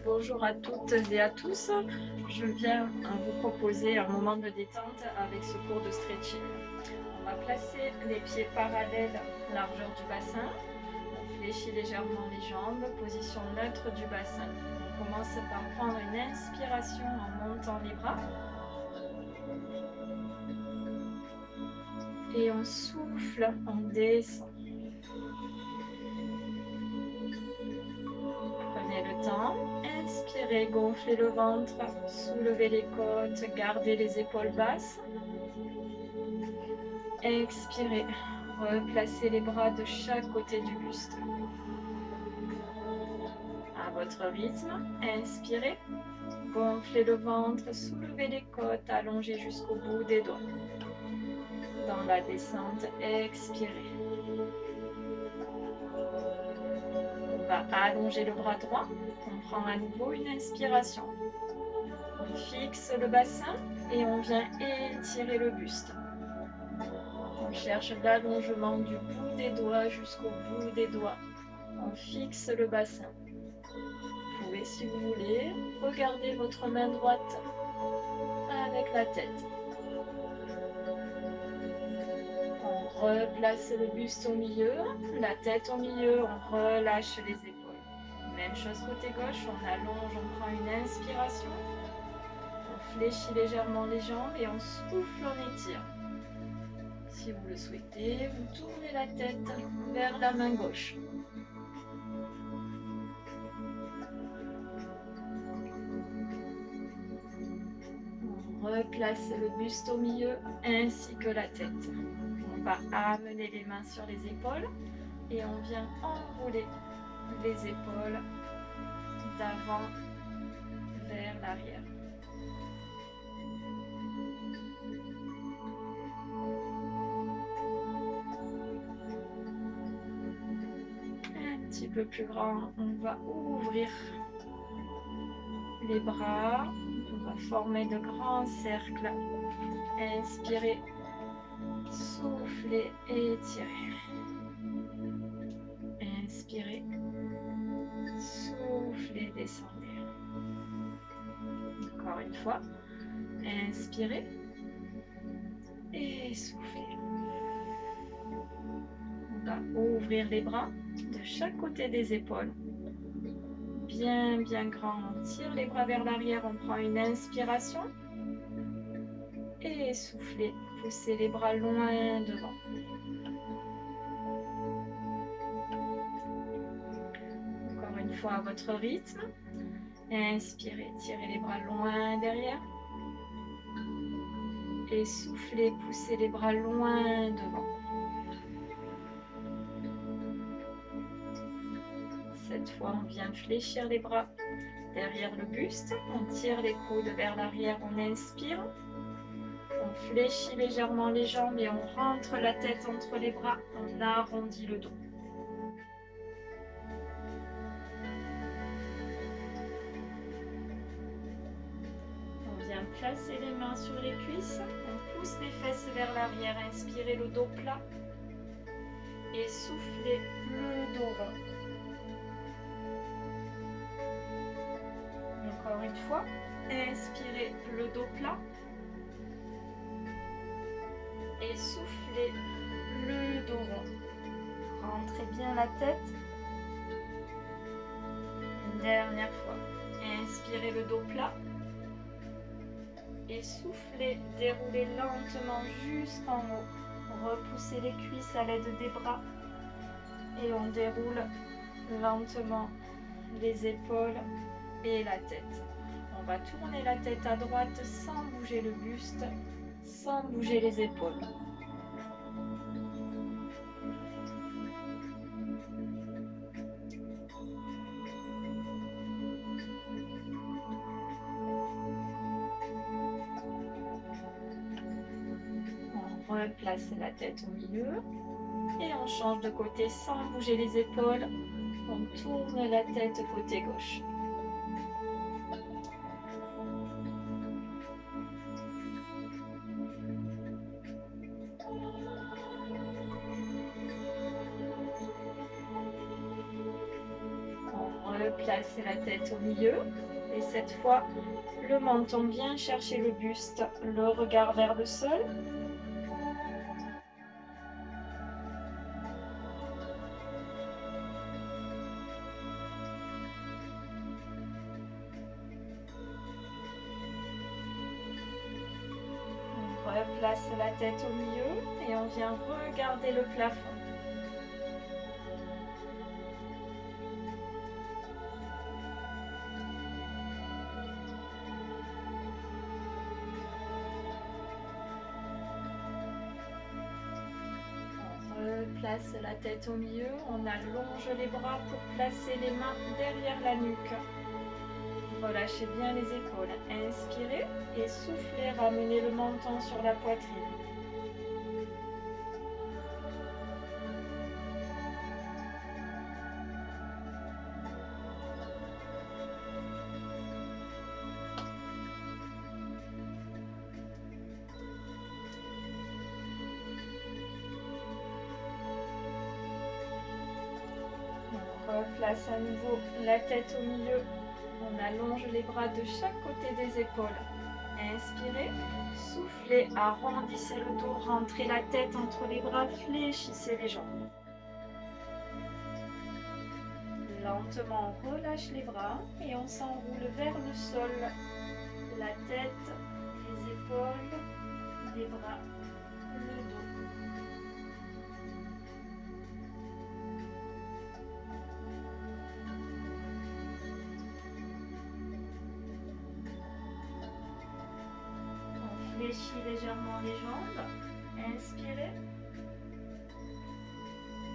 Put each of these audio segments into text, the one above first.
Bonjour à toutes et à tous. Je viens vous proposer un moment de détente avec ce cours de stretching. On va placer les pieds parallèles, largeur du bassin. On fléchit légèrement les jambes, position neutre du bassin. On commence par prendre une inspiration en montant les bras. Et on souffle, on descend. Prenez le temps. Inspirez, gonflez le ventre, soulevez les côtes, gardez les épaules basses. Expirez, replacez les bras de chaque côté du buste. À votre rythme, inspirez, gonflez le ventre, soulevez les côtes, allongez jusqu'au bout des doigts. Dans la descente, expirez. On va allonger le bras droit. On prend à nouveau une inspiration. On fixe le bassin et on vient étirer le buste. On cherche l'allongement du bout des doigts jusqu'au bout des doigts. On fixe le bassin. Vous pouvez, si vous voulez, regarder votre main droite avec la tête. On replace le buste au milieu, la tête au milieu, on relâche les épaules. Même chose côté gauche, on allonge, on prend une inspiration. On fléchit légèrement les jambes et on souffle, on étire. Si vous le souhaitez, vous tournez la tête vers la main gauche. On replace le buste au milieu ainsi que la tête. On va amener les mains sur les épaules et on vient enrouler les épaules d'avant vers l'arrière. Un petit peu plus grand, on va ouvrir les bras, on va former de grands cercles. Inspirez, soufflez, étirez. Inspirez, soufflez, descendez. Encore une fois, inspirez et soufflez. On va ouvrir les bras de chaque côté des épaules. Bien grand, on tire les bras vers l'arrière, on prend une inspiration. Et soufflez, poussez les bras loin devant. Encore une fois à votre rythme. Inspirez, tirez les bras loin derrière. Et soufflez, poussez les bras loin devant. Cette fois, on vient fléchir les bras derrière le buste. On tire les coudes vers l'arrière, on inspire. On fléchit légèrement les jambes et on rentre la tête entre les bras. On arrondit le dos. On vient placer les mains sur les cuisses. On pousse les fesses vers l'arrière. Inspirez le dos plat. Et soufflez le dos rond. Encore une fois. Inspirez le dos plat. Et soufflez le dos rond. Rentrez bien la tête. Une dernière fois. Inspirez le dos plat. Et soufflez, déroulez lentement jusqu'en haut. Repoussez les cuisses à l'aide des bras. Et on déroule lentement les épaules et la tête. On va tourner la tête à droite sans bouger le buste, sans bouger les épaules. On replace la tête au milieu et on change de côté sans bouger les épaules. On tourne la tête côté gauche. On replace placer la tête au milieu. Et cette fois, le menton vient chercher le buste, le regard vers le sol. On replace la tête au milieu et on vient regarder le plafond. Place la tête au milieu, on allonge les bras pour placer les mains derrière la nuque. Relâchez bien les épaules. Inspirez et soufflez, ramenez le menton sur la poitrine. On replace à nouveau la tête au milieu. On allonge les bras de chaque côté des épaules. Inspirez, soufflez, arrondissez le dos, rentrez la tête entre les bras, fléchissez les jambes. Lentement, on relâche les bras et on s'enroule vers le sol. La tête, les épaules, les bras, le dos. Fléchis légèrement les jambes, inspirez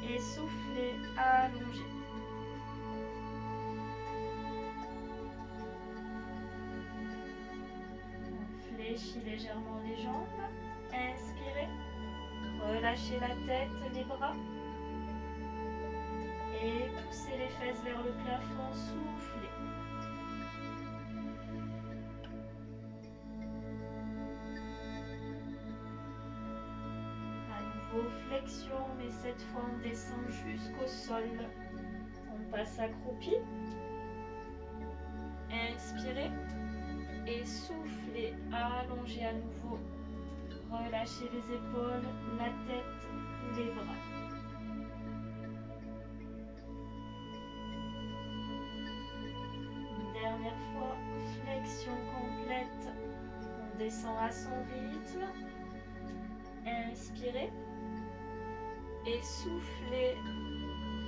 et soufflez, allongez. On fléchit légèrement les jambes, inspirez, relâchez la tête, les bras et poussez les fesses vers le plafond, soufflez. Flexion, mais cette fois on descend jusqu'au sol. On passe accroupi. Inspirez et soufflez, allongez à nouveau. Relâchez les épaules, la tête, les bras. Une dernière fois, flexion complète. On descend à son rythme. Inspirez. Et soufflez,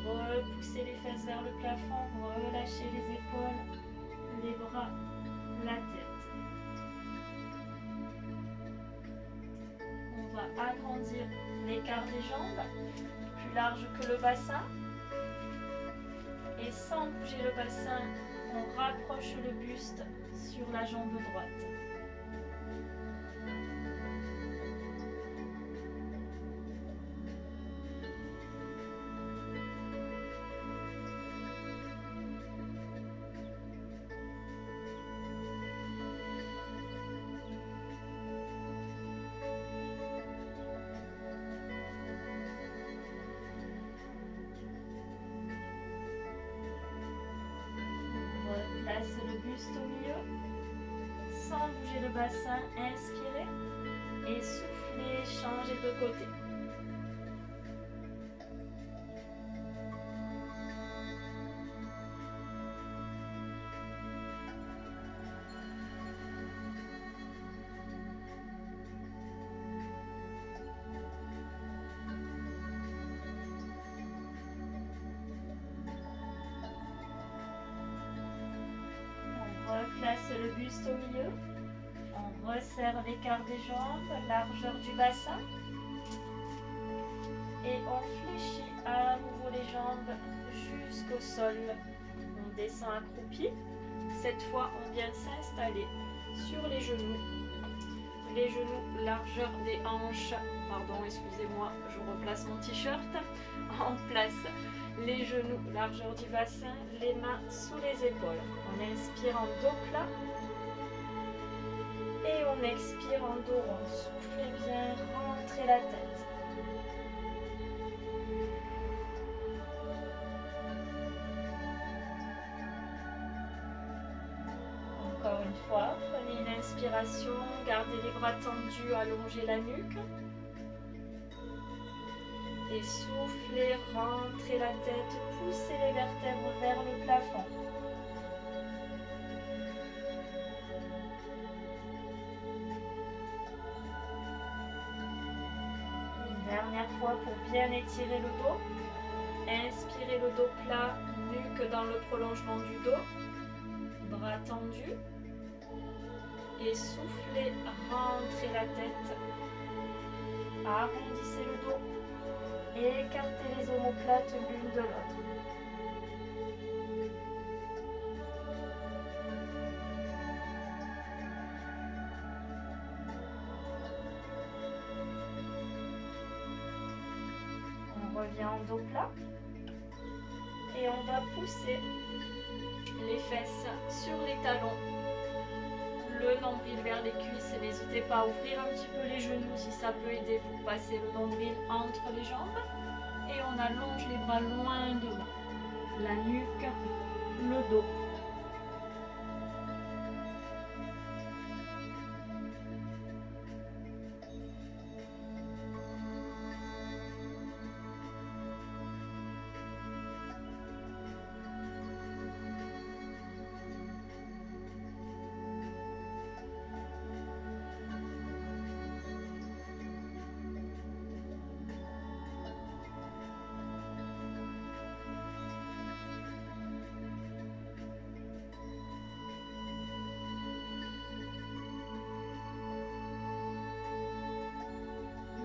repoussez les fesses vers le plafond, relâchez les épaules, les bras, la tête. On va agrandir l'écart des jambes, plus large que le bassin. Et sans bouger le bassin, on rapproche le buste sur la jambe droite. Place le buste au milieu, sans bouger le bassin, inspirez et soufflez, changez de côté. Replace le buste au milieu, on resserre l'écart des jambes, largeur du bassin et on fléchit à nouveau les jambes jusqu'au sol. On descend accroupi, cette fois on vient s'installer sur les genoux, largeur des hanches, pardon excusez-moi je replace mon t-shirt, on place les genoux, largeur du bassin, les mains sous les épaules. On inspire en dos plat et on expire en dos rond. Soufflez bien, rentrez la tête. une fois, prenez une inspiration, gardez les bras tendus, allongez la nuque. Et soufflez, rentrez la tête, poussez les vertèbres vers le plafond. Une dernière fois pour bien étirer le dos. Inspirez le dos plat, nuque dans le prolongement du dos, bras tendus. Et soufflez, rentrez la tête, arrondissez le dos. Et écartez les omoplates l'une de l'autre. On revient en dos plat. Et on va pousser les fesses sur les talons. Le nombril vers les cuisses. N'hésitez pas à ouvrir un petit peu les genoux si ça peut aider pour passer le nombril entre les jambes. Et on allonge les bras loin devant. La nuque, le dos.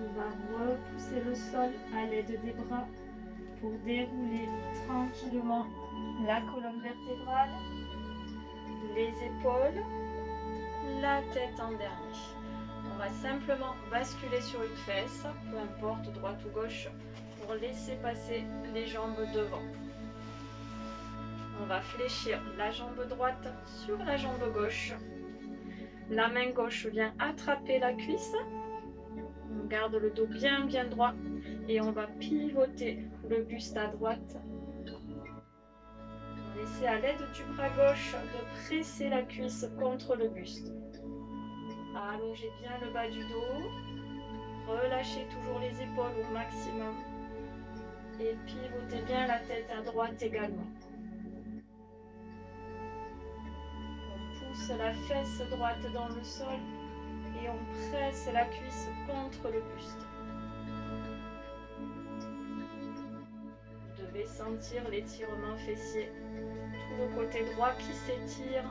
On va repousser le sol à l'aide des bras pour dérouler tranquillement la colonne vertébrale, les épaules, la tête en dernier. On va simplement basculer sur une fesse, peu importe droite ou gauche, pour laisser passer les jambes devant. On va fléchir la jambe droite sur la jambe gauche. La main gauche vient attraper la cuisse. On garde le dos bien droit et on va pivoter le buste à droite. Laissez à l'aide du bras gauche de presser la cuisse contre le buste. Allongez bien le bas du dos. Relâchez toujours les épaules au maximum. Et pivotez bien la tête à droite également. On pousse la fesse droite dans le sol et on presse la cuisse contre le buste. Vous devez sentir l'étirement fessier. Tout le côté droit qui s'étire.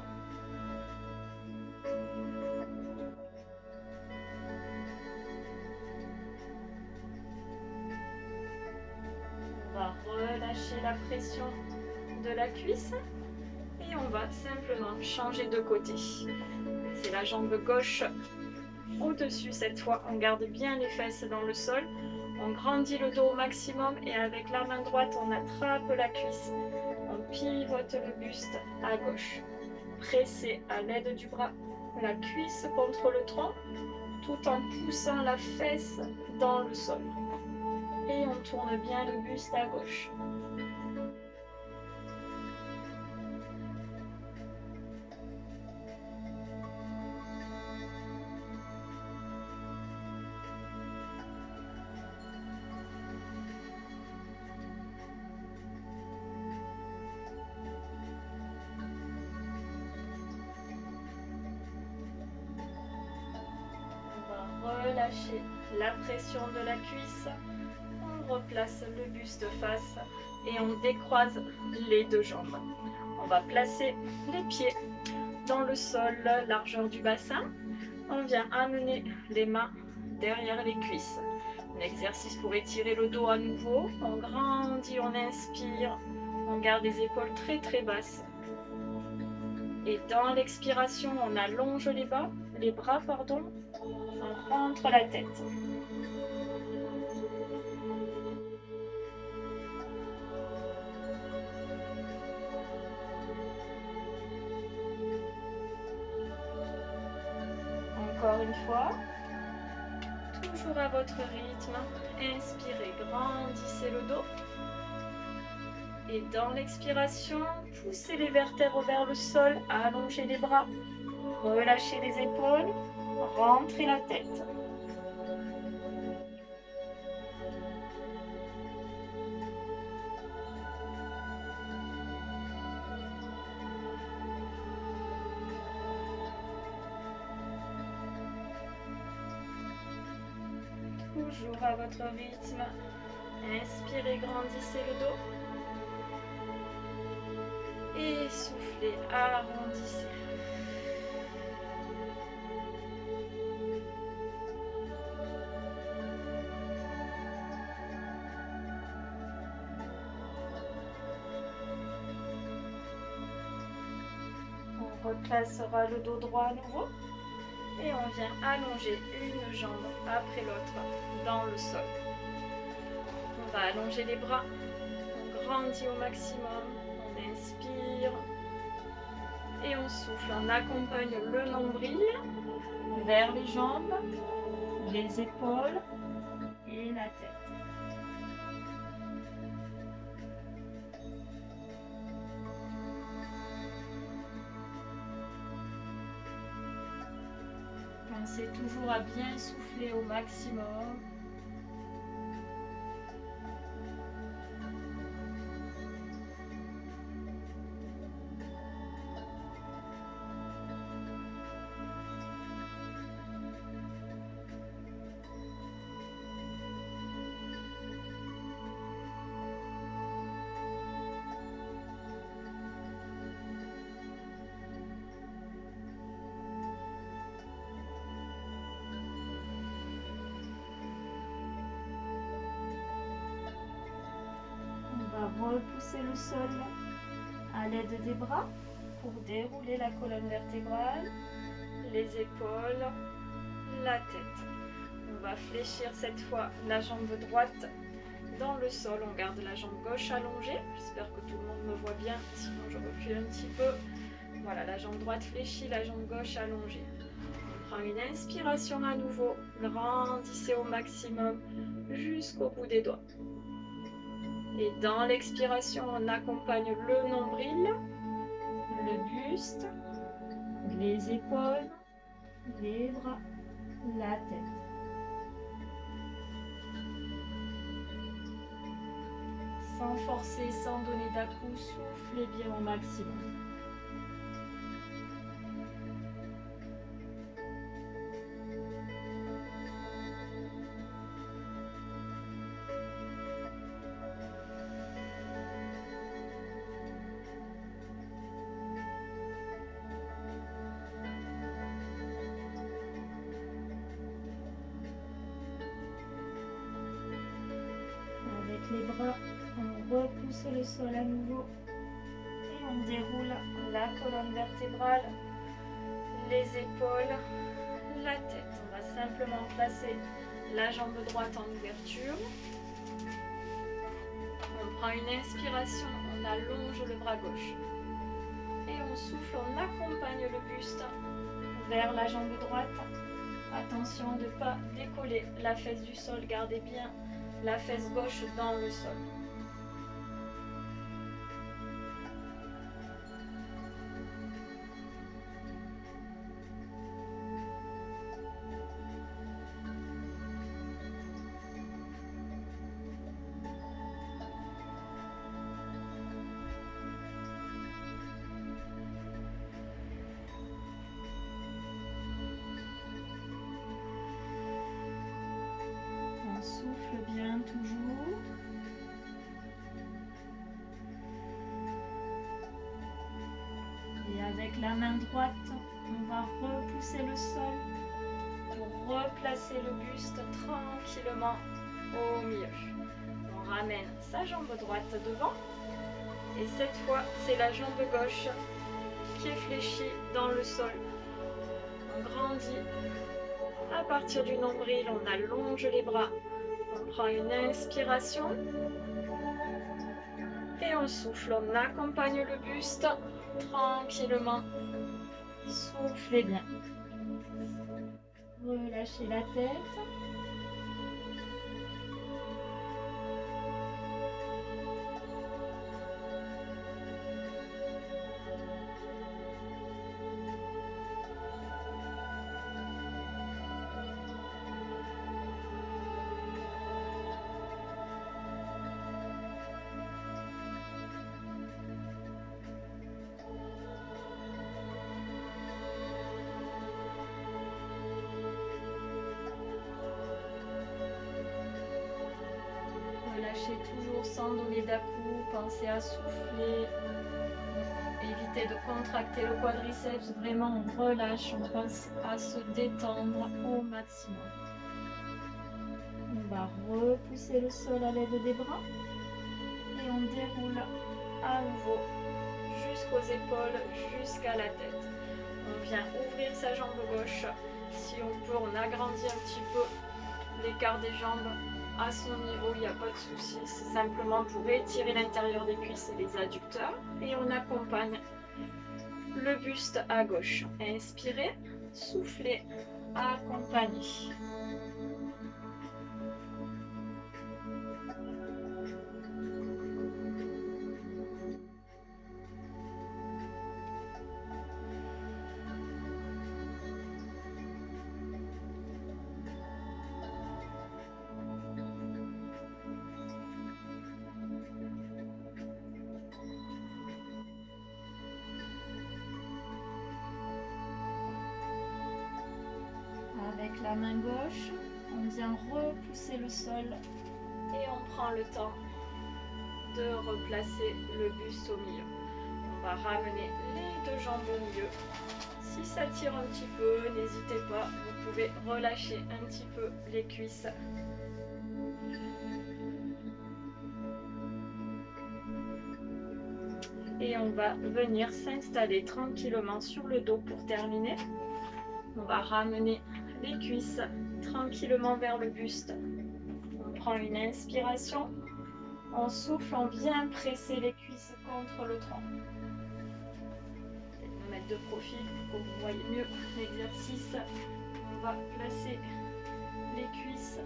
On va relâcher la pression de la cuisse et on va simplement changer de côté. C'est la jambe gauche au-dessus cette fois. On garde bien les fesses dans le sol. On grandit le dos au maximum et avec la main droite, on attrape la cuisse. On pivote le buste à gauche. Pressez à l'aide du bras la cuisse contre le tronc tout en poussant la fesse dans le sol. Et on tourne bien le buste à gauche. Relâchez la pression de la cuisse, on replace le buste face et on décroise les deux jambes. On va placer les pieds dans le sol, largeur du bassin. On vient amener les mains derrière les cuisses. Un exercice pour étirer le dos à nouveau. On grandit, on inspire, on garde les épaules très basses. Et dans l'expiration, on allonge les bras, on rentre la tête. Encore une fois, toujours à votre rythme. Inspirez, grandissez le dos. Et dans l'expiration, poussez les vertèbres vers le sol, allongez les bras. Relâchez les épaules, rentrez la tête. Toujours à votre rythme. Inspirez, grandissez le dos. Et soufflez, arrondissez. On replacera le dos droit à nouveau. Et on vient allonger une jambe après l'autre dans le sol. On va allonger les bras. On grandit au maximum. On inspire. Et on souffle. On accompagne le nombril vers les jambes, les épaules et la tête. Pensez toujours à bien souffler au maximum. Repoussez le sol à l'aide des bras pour dérouler la colonne vertébrale, les épaules, la tête. On va fléchir cette fois la jambe droite dans le sol. On garde la jambe gauche allongée. J'espère que tout le monde me voit bien, sinon je recule un petit peu. Voilà, la jambe droite fléchie, la jambe gauche allongée. On prend une inspiration à nouveau. Grandissez au maximum jusqu'au bout des doigts. Et dans l'expiration, on accompagne le nombril, le buste, les épaules, les bras, la tête. Sans forcer, sans donner d'à-coups, soufflez bien au maximum. Les bras, on repousse le sol à nouveau et on déroule la colonne vertébrale, les épaules, la tête. On va simplement placer la jambe droite en ouverture. On prend une inspiration, on allonge le bras gauche et on souffle, on accompagne le buste vers la jambe droite. Attention de ne pas décoller la fesse du sol, gardez bien la fesse gauche dans le sol. On souffle bien toujours. Et avec la main droite, on va repousser le sol pour replacer le buste tranquillement au milieu. On ramène sa jambe droite devant. Et cette fois, c'est la jambe gauche qui est fléchie dans le sol. On grandit. À partir du nombril, on allonge les bras. On prend une inspiration. Et on souffle. On accompagne le buste tranquillement. Soufflez bien. Relâchez la tête. relâchez toujours sans donner d'à-coups. Pensez à souffler. Évitez de contracter le quadriceps. Vraiment, on relâche. On pense à se détendre au maximum. On va repousser le sol à l'aide des bras. Et on déroule à nouveau jusqu'aux épaules, jusqu'à la tête. On vient ouvrir sa jambe gauche. Si on peut, on agrandit un petit peu l'écart des jambes à son niveau, il n'y a pas de souci. C'est simplement pour étirer l'intérieur des cuisses et les adducteurs. Et on accompagne le buste à gauche. Inspirez, soufflez, accompagnez. Avec la main gauche, on vient repousser le sol et on prend le temps de replacer le buste au milieu. On va ramener les deux jambes au milieu. Si ça tire un petit peu, n'hésitez pas, vous pouvez relâcher un petit peu les cuisses. Et on va venir s'installer tranquillement sur le dos pour terminer. On va ramener les cuisses tranquillement vers le buste. On prend une inspiration. On souffle, on vient presser les cuisses contre le tronc. Je vais me mettre de profil pour que vous voyez mieux l'exercice. On va placer les cuisses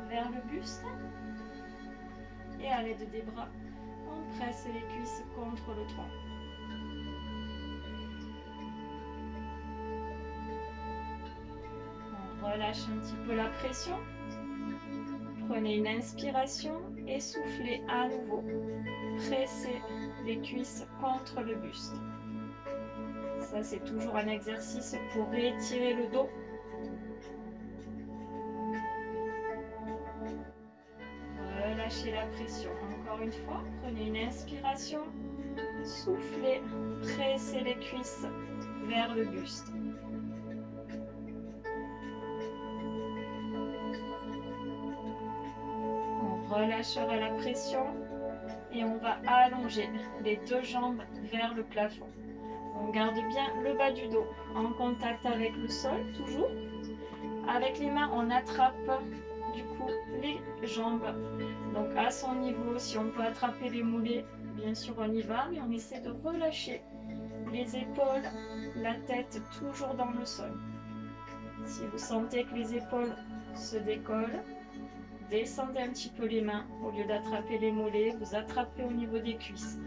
vers le buste. Et à l'aide des bras, on presse les cuisses contre le tronc. On relâche un petit peu la pression. Prenez une inspiration et soufflez à nouveau. Pressez les cuisses contre le buste. Ça, c'est toujours un exercice pour étirer le dos. Relâchez la pression. Encore une fois, prenez une inspiration. Soufflez, pressez les cuisses vers le buste. On relâchera la pression et on va allonger les deux jambes vers le plafond. On garde bien le bas du dos en contact avec le sol, toujours. Avec les mains, on attrape du coup les jambes. Donc à son niveau, si on peut attraper les mollets, bien sûr on y va, mais on essaie de relâcher les épaules, la tête toujours dans le sol. Si vous sentez que les épaules se décollent, descendez un petit peu les mains. Au lieu d'attraper les mollets, vous attrapez au niveau des cuisses.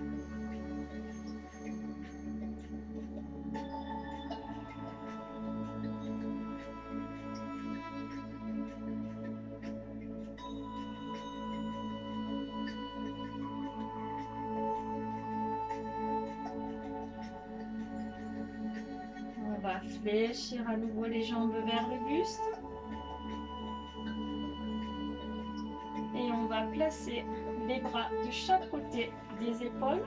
On va fléchir à nouveau les jambes vers le buste. Et on va placer les bras de chaque côté des épaules.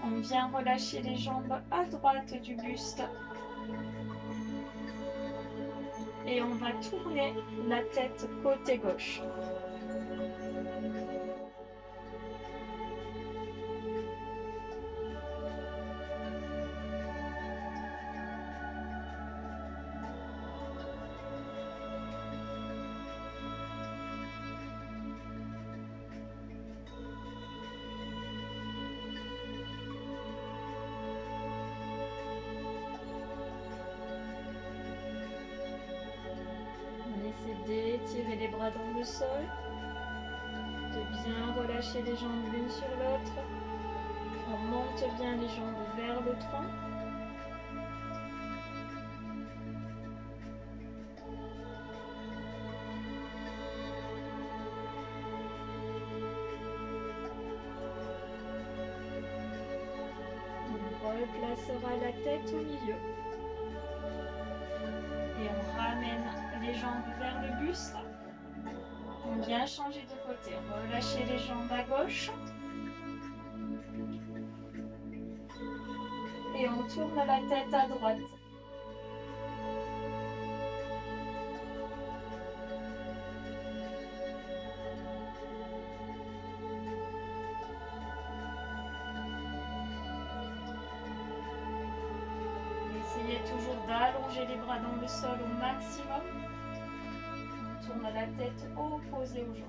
On vient relâcher les jambes à droite du buste. Et on va tourner la tête côté gauche. D'étirer les bras dans le sol, de bien relâcher les jambes l'une sur l'autre. On monte bien les jambes vers le tronc. On replacera la tête au milieu. Et on ramène les jambes vers le buste. On vient changer de côté. droite et relâchez les jambes à gauche. Et on tourne la tête à droite. Essayez toujours d'allonger les bras dans le sol au maximum. On tourne la tête opposée aux jambes.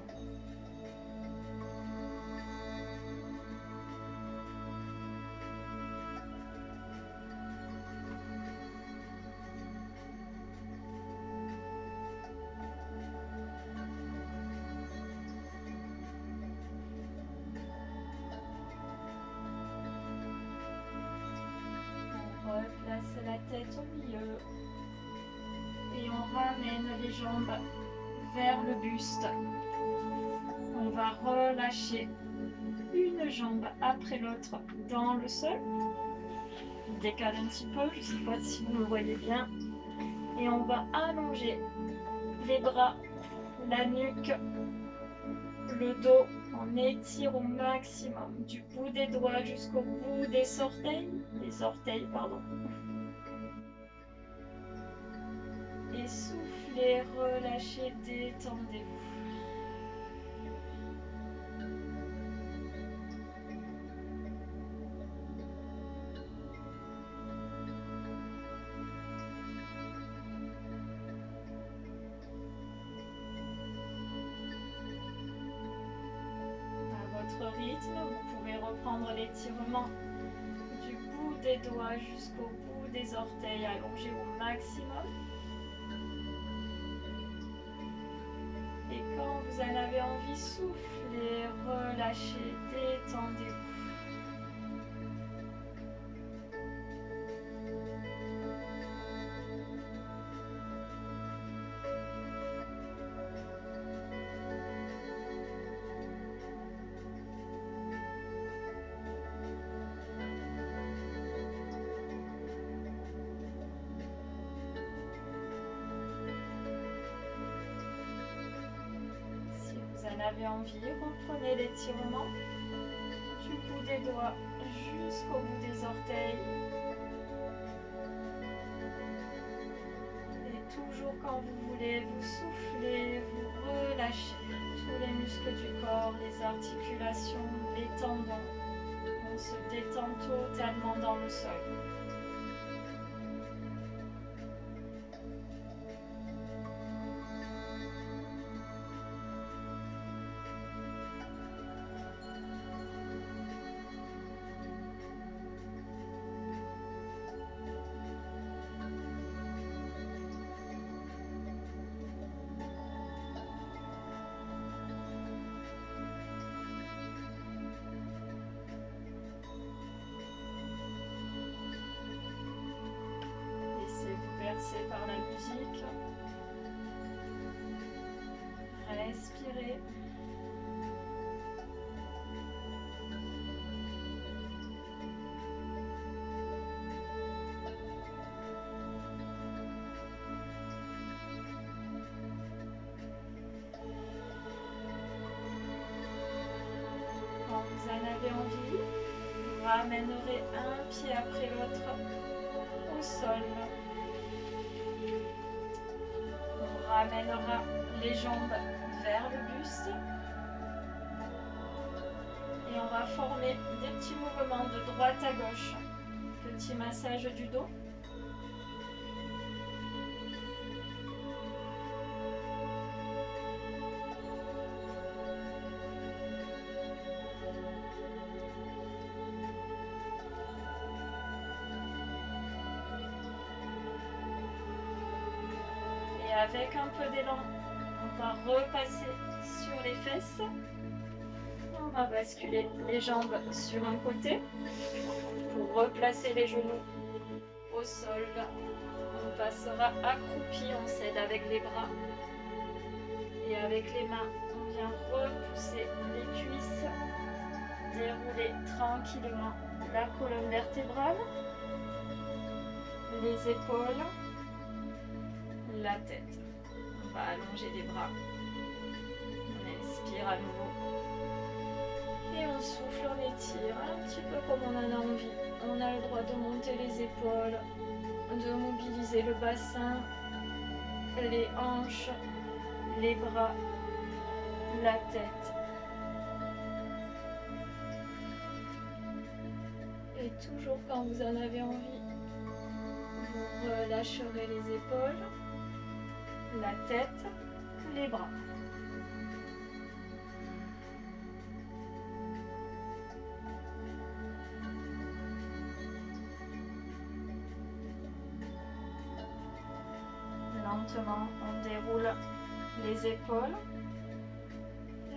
Replace la tête au milieu et on ramène les jambes vers le buste. On va relâcher une jambe après l'autre dans le sol. On décale un petit peu, je ne sais pas si vous me voyez bien. Et on va allonger les bras, la nuque, le dos. On étire au maximum du bout des doigts jusqu'au bout des orteils. Et soufflez, relâchez, détendez-vous. À votre rythme, vous pouvez reprendre l'étirement du bout des doigts jusqu'au bout des orteils, allongés au maximum. Et quand vous en avez envie, soufflez, relâchez, détendez-vous. Avez envie, reprenez l'étirement du bout des doigts jusqu'au bout des orteils. Et toujours quand vous voulez, vous soufflez, vous relâchez tous les muscles du corps, les articulations, les tendons. On se détend totalement dans le sol. Par la musique. Respirez. Quand vous en avez envie, vous ramènerez un pied après l'autre au sol. On ramènera les jambes vers le buste et on va former des petits mouvements de droite à gauche. Petit massage du dos. Et avec un peu d'élan, on va repasser sur les fesses. On va basculer les jambes sur un côté pour replacer les genoux au sol. On passera accroupi, on s'aide avec les bras. Et avec les mains, on vient repousser les cuisses, dérouler tranquillement la colonne vertébrale, les épaules, la tête. On va allonger les bras. On inspire à nouveau. Et on souffle, on étire un petit peu comme on en a envie. On a le droit de monter les épaules, de mobiliser le bassin, les hanches, les bras, la tête. Et toujours quand vous en avez envie, vous relâcherez les épaules, la tête, les bras. Lentement, on déroule les épaules,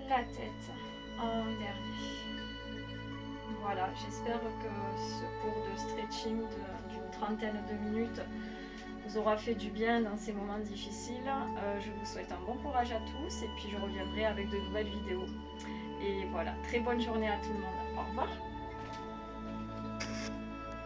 la tête en dernier. Voilà, j'espère que ce cours de stretching d'une trentaine de minutes vous aura fait du bien dans ces moments difficiles. Je vous souhaite un bon courage à tous et puis je reviendrai avec de nouvelles vidéos. Et voilà, très bonne journée à tout le monde. Au revoir.